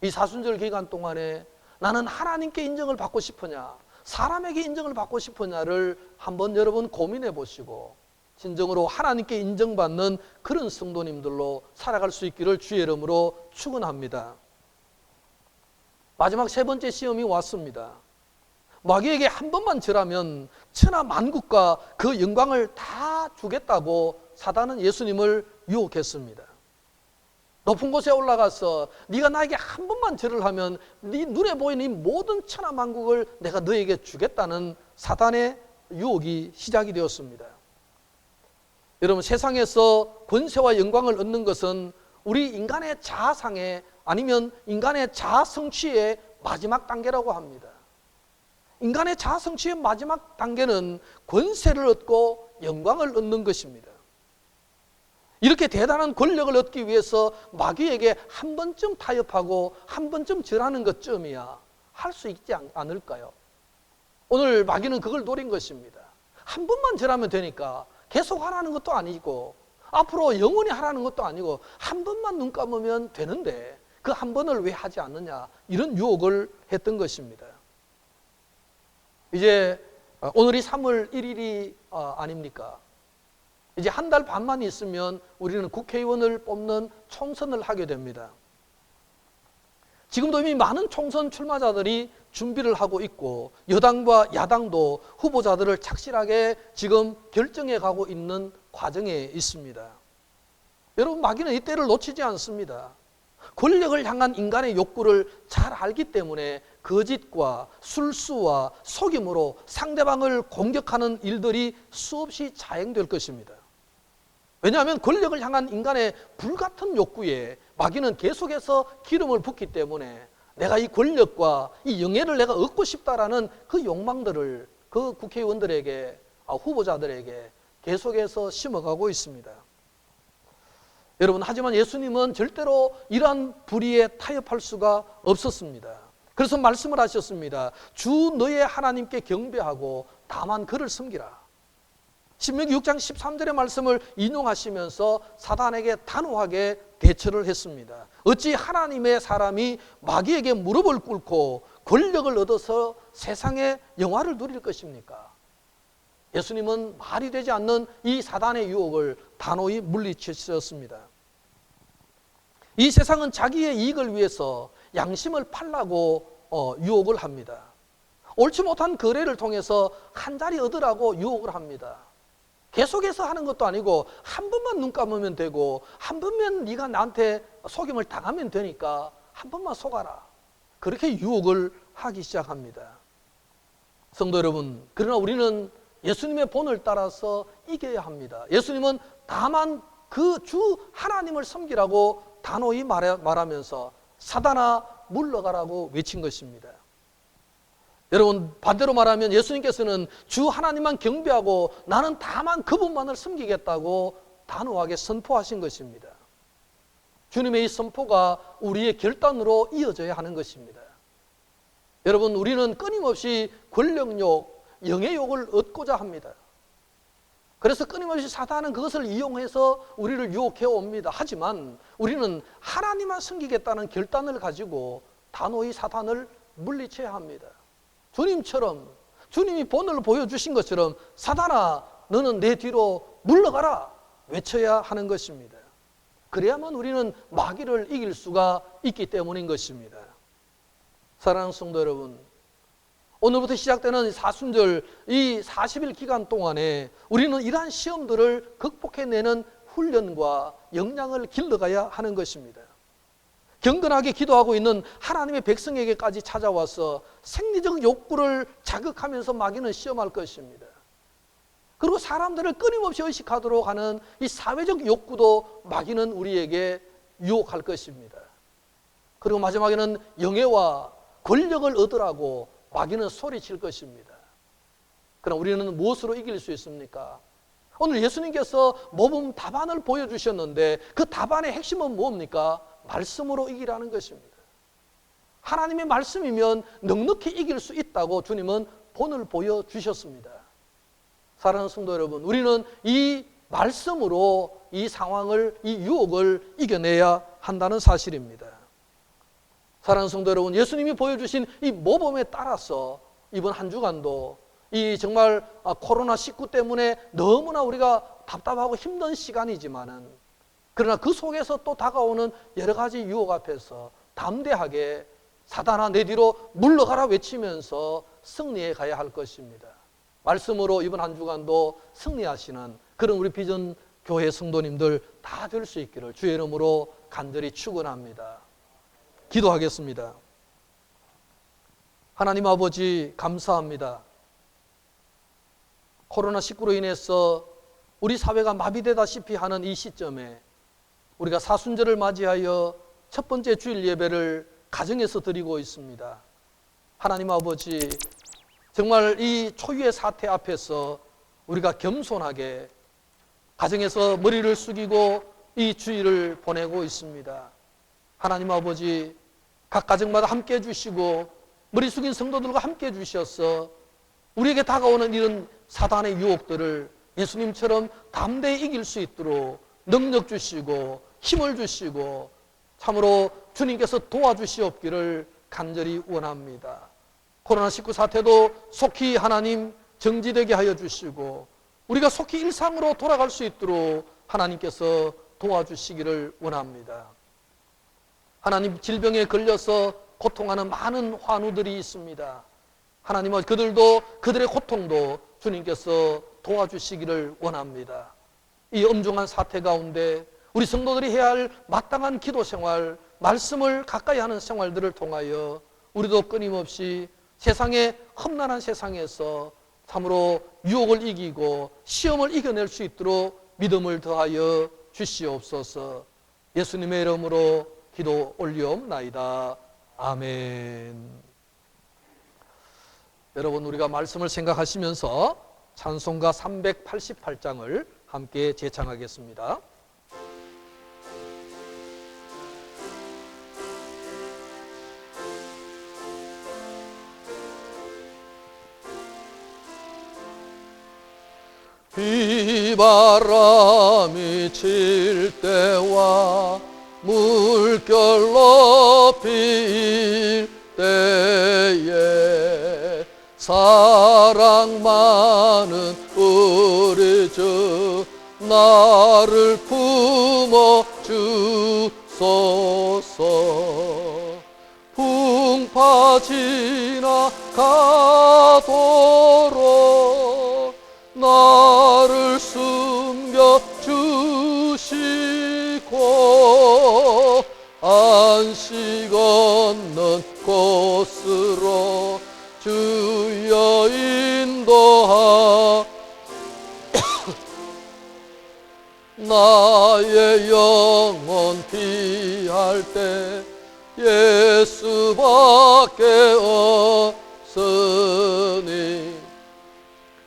이 사순절 기간 동안에 나는 하나님께 인정을 받고 싶으냐, 사람에게 인정을 받고 싶으냐를 한번 여러분 고민해 보시고 진정으로 하나님께 인정받는 그런 성도님들로 살아갈 수 있기를 주의 이름으로 축원합니다. 마지막 3번째 시험이 왔습니다. 마귀에게 한 번만 절하면 천하 만국과 그 영광을 다 주겠다고 사단은 예수님을 유혹했습니다. 높은 곳에 올라가서 네가 나에게 한 번만 절을 하면 네 눈에 보이는 이 모든 천하 만국을 내가 너에게 주겠다는 사단의 유혹이 시작이 되었습니다. 여러분, 세상에서 권세와 영광을 얻는 것은 우리 인간의 자아상에 아니면 인간의 자아 성취의 마지막 단계라고 합니다. 인간의 자아 성취의 마지막 단계는 권세를 얻고 영광을 얻는 것입니다. 이렇게 대단한 권력을 얻기 위해서 마귀에게 한 번쯤 타협하고 한 번쯤 절하는 것쯤이야 할 수 있지 않을까요? 오늘 마귀는 그걸 노린 것입니다. 한 번만 절하면 되니까 계속 하라는 것도 아니고 앞으로 영원히 하라는 것도 아니고 한 번만 눈 감으면 되는데 그 한 번을 왜 하지 않느냐, 이런 유혹을 했던 것입니다. 이제 오늘이 3월 1일이 아닙니까? 이제 한 달 반만 있으면 우리는 국회의원을 뽑는 총선을 하게 됩니다. 지금도 이미 많은 총선 출마자들이 준비를 하고 있고 여당과 야당도 후보자들을 착실하게 지금 결정해 가고 있는 과정에 있습니다. 여러분, 마귀는 이때를 놓치지 않습니다. 권력을 향한 인간의 욕구를 잘 알기 때문에 거짓과 술수와 속임으로 상대방을 공격하는 일들이 수없이 자행될 것입니다. 왜냐하면 권력을 향한 인간의 불같은 욕구에 마귀는 계속해서 기름을 붓기 때문에 내가 이 권력과 이 영예를 내가 얻고 싶다라는 그 욕망들을 그 국회의원들에게, 후보자들에게 계속해서 심어가고 있습니다. 여러분, 하지만 예수님은 절대로 이러한 불의에 타협할 수가 없었습니다. 그래서 말씀을 하셨습니다. 주 너의 하나님께 경배하고 다만 그를 섬기라. 신명기 6장 13절의 말씀을 인용하시면서 사단에게 단호하게 대처를 했습니다. 어찌 하나님의 사람이 마귀에게 무릎을 꿇고 권력을 얻어서 세상의 영화를 누릴 것입니까? 예수님은 말이 되지 않는 이 사단의 유혹을 단호히 물리치셨습니다. 이 세상은 자기의 이익을 위해서 양심을 팔라고 유혹을 합니다. 옳지 못한 거래를 통해서 한 자리 얻으라고 유혹을 합니다. 계속해서 하는 것도 아니고 한 번만 눈 감으면 되고 한 번만 네가 나한테 속임을 당하면 되니까 한 번만 속아라. 그렇게 유혹을 하기 시작합니다. 성도 여러분, 그러나 우리는 예수님의 본을 따라서 이겨야 합니다. 예수님은 다만 그 주 하나님을 섬기라고 단호히 말하면서 사단아 물러가라고 외친 것입니다. 여러분, 반대로 말하면 예수님께서는 주 하나님만 경배하고 나는 다만 그분만을 섬기겠다고 단호하게 선포하신 것입니다. 주님의 이 선포가 우리의 결단으로 이어져야 하는 것입니다. 여러분, 우리는 끊임없이 권력욕, 영예욕을 얻고자 합니다. 그래서 끊임없이 사단은 그것을 이용해서 우리를 유혹해 옵니다. 하지만 우리는 하나님만 섬기겠다는 결단을 가지고 단호히 사단을 물리쳐야 합니다. 주님처럼, 주님이 본을 보여주신 것처럼 사단아 너는 내 뒤로 물러가라 외쳐야 하는 것입니다. 그래야만 우리는 마귀를 이길 수가 있기 때문인 것입니다. 사랑하는 성도 여러분, 오늘부터 시작되는 사순절 이 40일 기간 동안에 우리는 이러한 시험들을 극복해내는 훈련과 역량을 길러가야 하는 것입니다. 경건하게 기도하고 있는 하나님의 백성에게까지 찾아와서 생리적 욕구를 자극하면서 마귀는 시험할 것입니다. 그리고 사람들을 끊임없이 의식하도록 하는 이 사회적 욕구도 마귀는 우리에게 유혹할 것입니다. 그리고 마지막에는 영예와 권력을 얻으라고 마귀는 소리칠 것입니다. 그럼 우리는 무엇으로 이길 수 있습니까? 오늘 예수님께서 모범 답안을 보여주셨는데 그 답안의 핵심은 뭡니까? 말씀으로 이기라는 것입니다. 하나님의 말씀이면 넉넉히 이길 수 있다고 주님은 본을 보여주셨습니다. 사랑하는 성도 여러분, 우리는 이 말씀으로 이 상황을, 이 유혹을 이겨내야 한다는 사실입니다. 사랑하는 성도 여러분, 예수님이 보여주신 이 모범에 따라서 이번 한 주간도 이 정말 코로나19 때문에 너무나 우리가 답답하고 힘든 시간이지만은 그러나 그 속에서 또 다가오는 여러 가지 유혹 앞에서 담대하게 사단아 내 뒤로 물러가라 외치면서 승리해 가야 할 것입니다. 말씀으로 이번 한 주간도 승리하시는 그런 우리 비전 교회 성도님들 다 될 수 있기를 주의 이름으로 간절히 축원합니다. 기도하겠습니다. 하나님 아버지 감사합니다. 코로나19로 인해서 우리 사회가 마비되다시피 하는 이 시점에 우리가 사순절을 맞이하여 첫 번째 주일 예배를 가정에서 드리고 있습니다. 하나님 아버지, 정말 이 초유의 사태 앞에서 우리가 겸손하게 가정에서 머리를 숙이고 이 주일을 보내고 있습니다. 하나님 아버지, 각 가정마다 함께 해주시고 머리 숙인 성도들과 함께 해주셔서 우리에게 다가오는 이런 사단의 유혹들을 예수님처럼 담대히 이길 수 있도록 능력 주시고 힘을 주시고 참으로 주님께서 도와주시옵기를 간절히 원합니다. 코로나19 사태도 속히 하나님 정지되게 하여 주시고 우리가 속히 일상으로 돌아갈 수 있도록 하나님께서 도와주시기를 원합니다. 하나님, 질병에 걸려서 고통하는 많은 환우들이 있습니다. 하나님, 그들도 그들의 고통도 주님께서 도와주시기를 원합니다. 이 엄중한 사태 가운데 우리 성도들이 해야 할 마땅한 기도 생활, 말씀을 가까이 하는 생활들을 통하여 우리도 끊임없이 세상의 험난한 세상에서 참으로 유혹을 이기고 시험을 이겨낼 수 있도록 믿음을 더하여 주시옵소서. 예수님의 이름으로 기도 올리옵나이다. 아멘. 여러분, 우리가 말씀을 생각하시면서 찬송가 388장을 함께 재창하겠습니다. 비바람이 칠 때와 물결 높일 때에 사랑 많은 우리 주 나를 품어 주소서. 풍파 지나가도록 나를 숨겨 주시고 안식 없는 곳으로 주여 인도하 나의 영혼 피할 때 예수밖에 없으니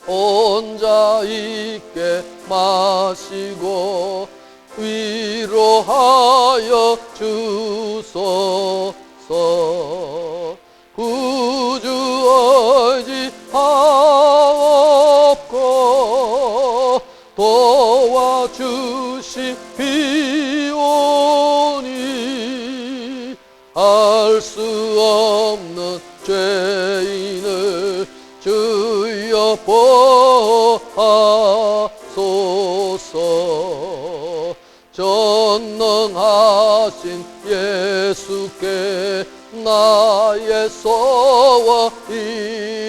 혼자 있게 마시고 위로하여 주소서. 구주 의지하옵고 도와주시비오니 알 수 없는 죄인을 주여 보하소서. 전능하신 예수께 나의 소원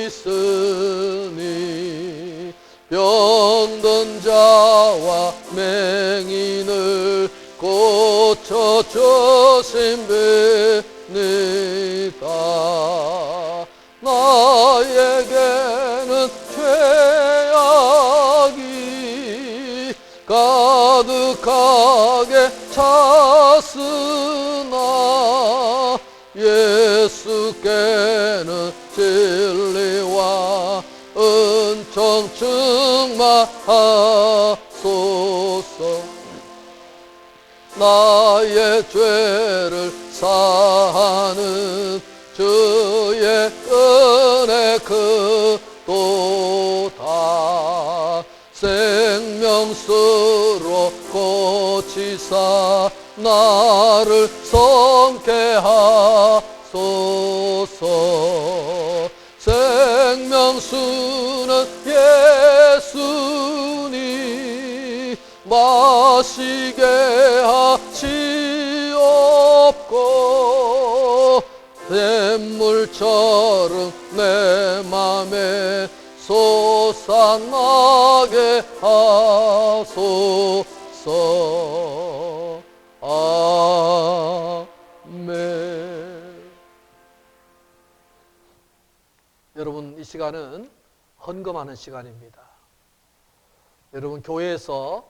있으니 병든 자와 맹인을 고쳐주심비니까 나에게는 죄악이 가득하게 찼으나 예수께는 진리와 은총 충만하소서. 나의 죄를 사하는 주의 은혜 그도다. 생명수로 고치사 나를 성케하소서. 생명수는 예수니 마시게 하시옵고 샘물처럼 내 맘에 솟아나게 하소서. 아멘. 여러분, 이 시간은 헌금하는 시간입니다. 여러분, 교회에서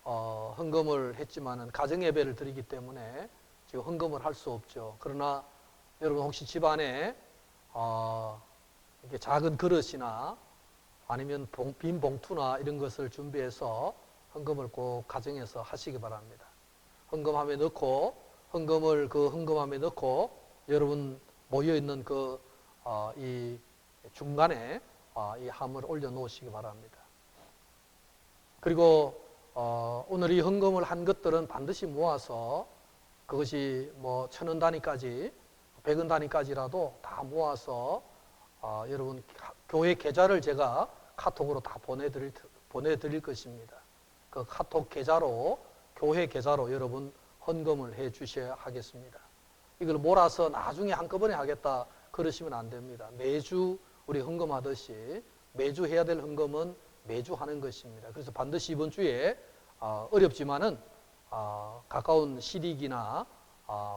헌금을 했지만은 가정 예배를 드리기 때문에 지금 헌금을 할 수 없죠. 그러나 여러분 혹시 집안에 이렇게 작은 그릇이나 아니면 빈 봉투나 이런 것을 준비해서 헌금을 꼭 가정에서 하시기 바랍니다. 헌금함에 넣고 그 헌금함에 넣고 여러분 모여 있는 이 중간에 이 함을 올려 놓으시기 바랍니다. 그리고 오늘 이 헌금을 한 것들은 반드시 모아서 그것이 뭐 1,000원 단위까지 100원 단위까지라도 다 모아서 여러분 교회 계좌를 제가 카톡으로 다 보내드릴 것입니다. 그 카톡 계좌로 교회 계좌로 여러분 헌금을 해 주셔야 하겠습니다. 이걸 몰아서 나중에 한꺼번에 하겠다 그러시면 안 됩니다. 매주 우리 헌금하듯이 매주 해야 될 헌금은 매주 하는 것입니다. 그래서 반드시 이번 주에 어렵지만은 가까운 시리기나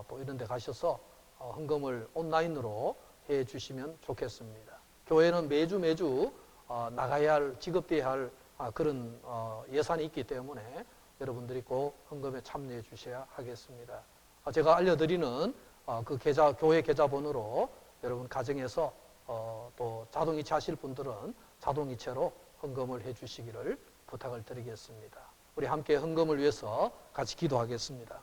또 이런 데 가셔서 헌금을 온라인으로 해 주시면 좋겠습니다. 교회는 매주 나가야 할, 지급돼야 할 그런 예산이 있기 때문에 여러분들이 꼭 헌금에 참여해 주셔야 하겠습니다. 제가 알려드리는 그 계좌, 교회 계좌번호로 여러분 가정에서 또 자동이체 하실 분들은 자동이체로 헌금을 해 주시기를 부탁을 드리겠습니다. 우리 함께 헌금을 위해서 같이 기도하겠습니다.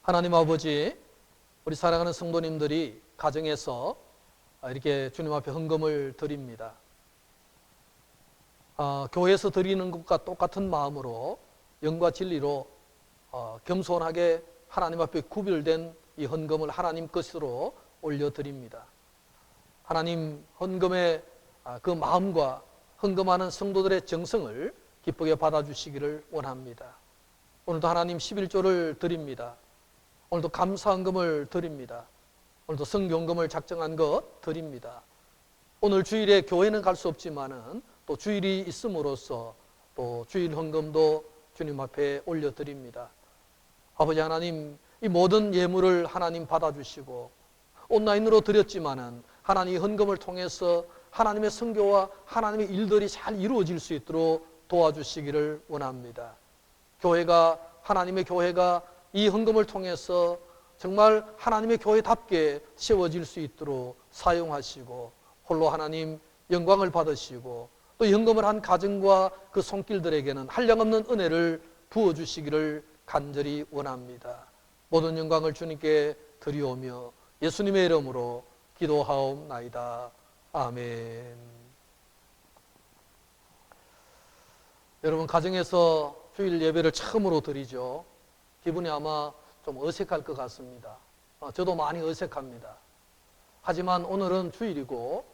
하나님 아버지, 우리 사랑하는 성도님들이 가정에서 이렇게 주님 앞에 헌금을 드립니다. 교회에서 드리는 것과 똑같은 마음으로 영과 진리로 겸손하게 하나님 앞에 구별된 이 헌금을 하나님 것으로 올려드립니다. 하나님, 헌금의 그 마음과 헌금하는 성도들의 정성을 기쁘게 받아주시기를 원합니다. 오늘도 하나님 11조를 드립니다. 오늘도 감사헌금을 드립니다. 오늘도 성경금을 작정한 것 드립니다. 오늘 주일에 교회는 갈 수 없지만은 또 주일이 있음으로써 또 주일 헌금도 주님 앞에 올려드립니다. 아버지 하나님, 이 모든 예물을 하나님 받아주시고 온라인으로 드렸지만은 하나님 이 헌금을 통해서 하나님의 선교와 하나님의 일들이 잘 이루어질 수 있도록 도와주시기를 원합니다. 하나님의 교회가 이 헌금을 통해서 정말 하나님의 교회답게 세워질 수 있도록 사용하시고 홀로 하나님 영광을 받으시고 또 이 헌금을 한 가정과 그 손길들에게는 한량없는 은혜를 부어주시기를 간절히 원합니다. 모든 영광을 주님께 드리오며 예수님의 이름으로 기도하옵나이다. 아멘. 여러분, 가정에서 주일 예배를 처음으로 드리죠. 기분이 아마 좀 어색할 것 같습니다. 저도 많이 어색합니다. 하지만 오늘은 주일이고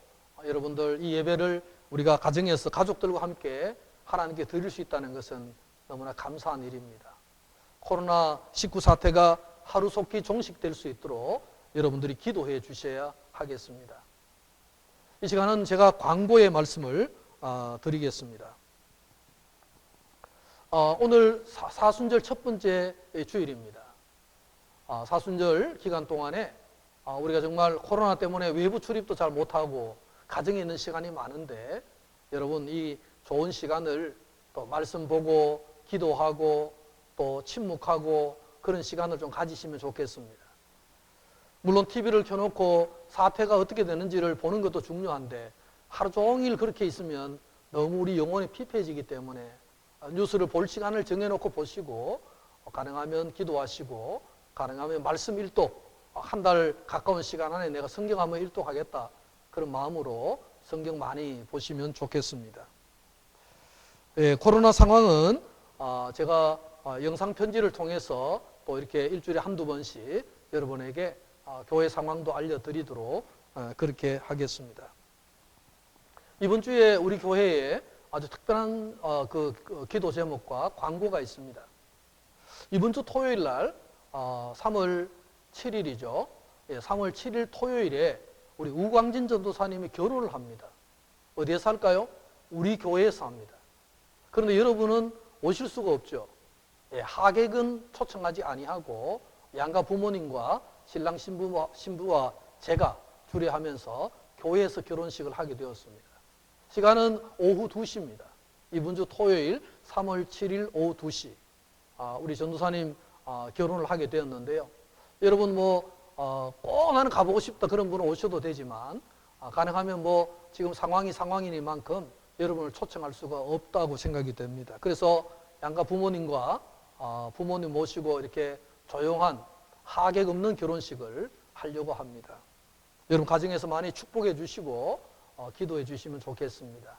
여러분들 이 예배를 우리가 가정에서 가족들과 함께 하나님께 드릴 수 있다는 것은 너무나 감사한 일입니다. 코로나19 사태가 하루속히 종식될 수 있도록 여러분들이 기도해 주셔야 하겠습니다. 이 시간은 제가 광고의 말씀을 드리겠습니다. 오늘 사순절 첫 번째 주일입니다. 사순절 기간 동안에 우리가 정말 코로나 때문에 외부 출입도 잘 못하고 가정에 있는 시간이 많은데 여러분 이 좋은 시간을 또 말씀 보고 기도하고 또 침묵하고 그런 시간을 좀 가지시면 좋겠습니다. 물론 TV를 켜놓고 사태가 어떻게 되는지를 보는 것도 중요한데 하루 종일 그렇게 있으면 너무 우리 영혼이 피폐해지기 때문에 뉴스를 볼 시간을 정해놓고 보시고 가능하면 기도하시고 가능하면 말씀 일독 한 달 가까운 시간 안에 내가 성경 한번 일독하겠다 그런 마음으로 성경 많이 보시면 좋겠습니다. 예, 코로나 상황은 제가 영상 편지를 통해서 또 이렇게 일주일에 한두 번씩 여러분에게 교회 상황도 알려드리도록 그렇게 하겠습니다. 이번 주에 우리 교회에 아주 특별한 기도 제목과 광고가 있습니다. 이번 주 토요일 날 3월 7일이죠. 3월 7일 토요일에 우리 우광진 전도사님이 결혼을 합니다. 어디에서 할까요? 우리 교회에서 합니다. 그런데 여러분은 오실 수가 없죠. 하객은 초청하지 아니하고 양가 부모님과 신랑 신부와 제가 주례하면서 교회에서 결혼식을 하게 되었습니다. 시간은 오후 2시입니다. 이번 주 토요일 3월 7일 오후 2시 우리 전도사님 결혼을 하게 되었는데요. 여러분 꼭 나는 가보고 싶다 그런 분은 오셔도 되지만 가능하면 지금 상황이 상황이니만큼 여러분을 초청할 수가 없다고 생각이 됩니다. 그래서 양가 부모님과 부모님 모시고 이렇게 조용한 하객 없는 결혼식을 하려고 합니다. 여러분 가정에서 많이 축복해 주시고 기도해 주시면 좋겠습니다.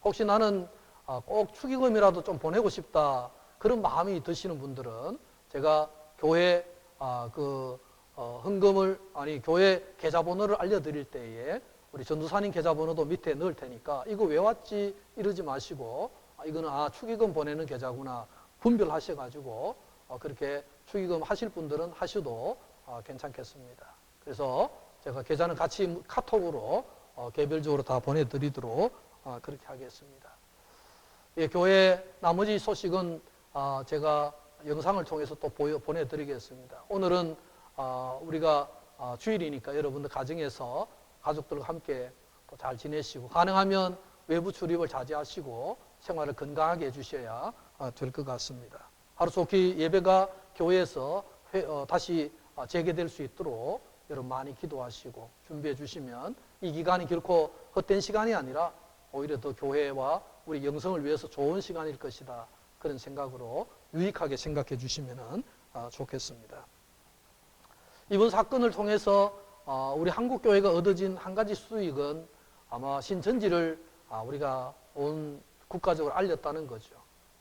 혹시 나는 꼭 축의금이라도 좀 보내고 싶다 그런 마음이 드시는 분들은 제가 교회 헌금을 교회 계좌번호를 알려드릴 때에 우리 전도사님 계좌번호도 밑에 넣을 테니까 이거 왜 왔지 이러지 마시고 이거는 축의금 보내는 계좌구나 분별하셔가지고 그렇게 축의금 하실 분들은 하셔도 괜찮겠습니다. 그래서 제가 계좌는 같이 카톡으로 개별적으로 다 보내드리도록 그렇게 하겠습니다. 예, 교회 나머지 소식은 제가 영상을 통해서 또 보내드리겠습니다. 오늘은 우리가 주일이니까 여러분들 가정에서 가족들과 함께 또 잘 지내시고 가능하면 외부 출입을 자제하시고 생활을 건강하게 해주셔야 될 것 같습니다. 하루속히 예배가 교회에서 다시 재개될 수 있도록 여러분 많이 기도하시고 준비해 주시면 이 기간이 결코 헛된 시간이 아니라 오히려 더 교회와 우리 영성을 위해서 좋은 시간일 것이다. 그런 생각으로 유익하게 생각해 주시면 좋겠습니다. 이번 사건을 통해서 우리 한국교회가 얻어진 한 가지 수익은 아마 신천지를 우리가 온 국가적으로 알렸다는 거죠.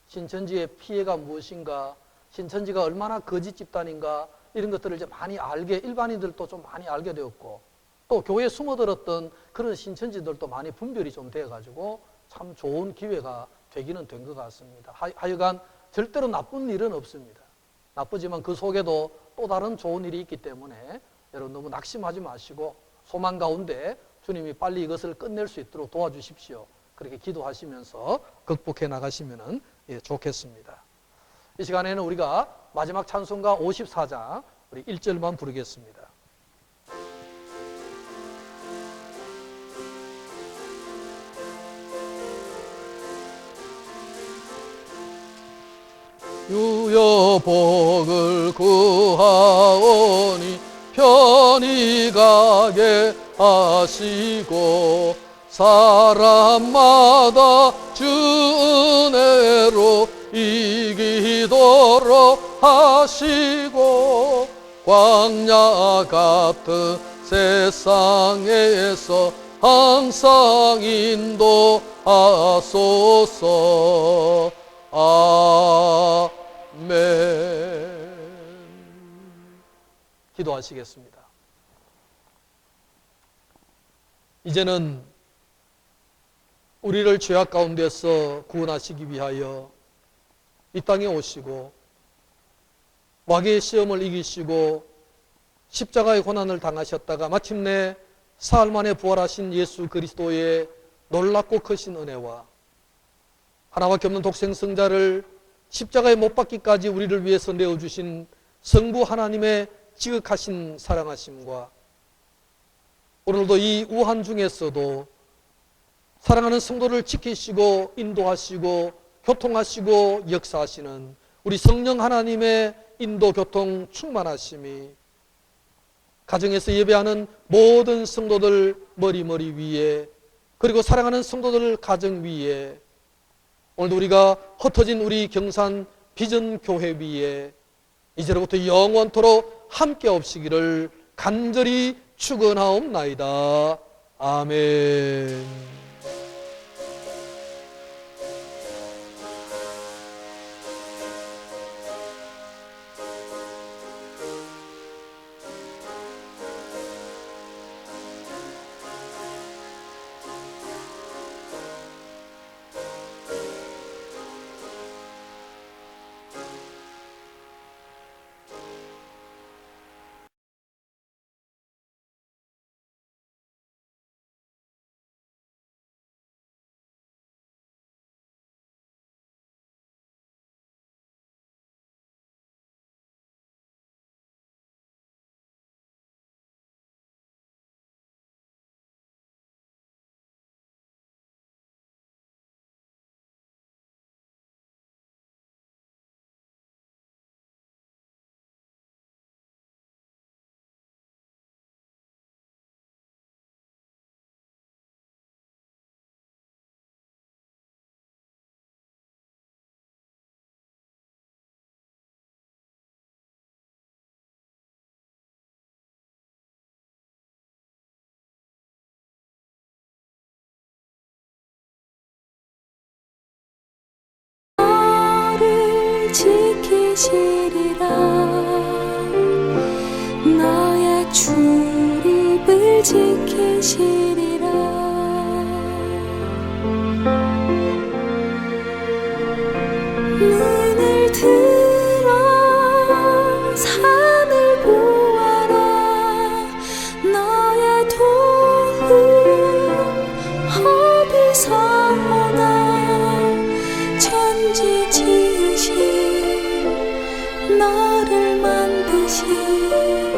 신천지의 피해가 무엇인가, 신천지가 얼마나 거짓 집단인가 이런 것들을 이제 많이 일반인들도 좀 많이 알게 되었고 또 교회에 숨어들었던 그런 신천지들도 많이 분별이 좀 되어가지고 참 좋은 기회가 되기는 된 것 같습니다. 하여간 절대로 나쁜 일은 없습니다. 나쁘지만 그 속에도 또 다른 좋은 일이 있기 때문에 여러분 너무 낙심하지 마시고 소망 가운데 주님이 빨리 이것을 끝낼 수 있도록 도와주십시오. 그렇게 기도하시면서 극복해 나가시면 좋겠습니다. 이 시간에는 우리가 마지막 찬송가 54장 우리 1절만 부르겠습니다. 주여 복을 구하오니 편히 가게 하시고 사람마다 주 은혜로 이기도록 하시고 광야 같은 세상에서 항상 인도하소서. 아멘. 기도하시겠습니다. 이제는 우리를 죄악 가운데서 구원하시기 위하여 이 땅에 오시고 마귀의 시험을 이기시고 십자가의 고난을 당하셨다가 마침내 사흘 만에 부활하신 예수 그리스도의 놀랍고 크신 은혜와 하나밖에 없는 독생성자를 십자가에 못 박기까지 우리를 위해서 내어주신 성부 하나님의 지극하신 사랑하심과 오늘도 이 우한 중에서도 사랑하는 성도를 지키시고 인도하시고 교통하시고 역사하시는 우리 성령 하나님의 인도 교통 충만하심이 가정에서 예배하는 모든 성도들 머리 위에 그리고 사랑하는 성도들 가정 위에 오늘도 우리가 흩어진 우리 경산 비전교회 위에 이제로부터 영원토록 함께 없시기를 간절히 축원하옵나이다. 아멘. 지키시리라 너의 출입을 지키시리라 눈을 들어 산을 보아라 너의 도움 어디서 오나 천지 지으신 너를 만드신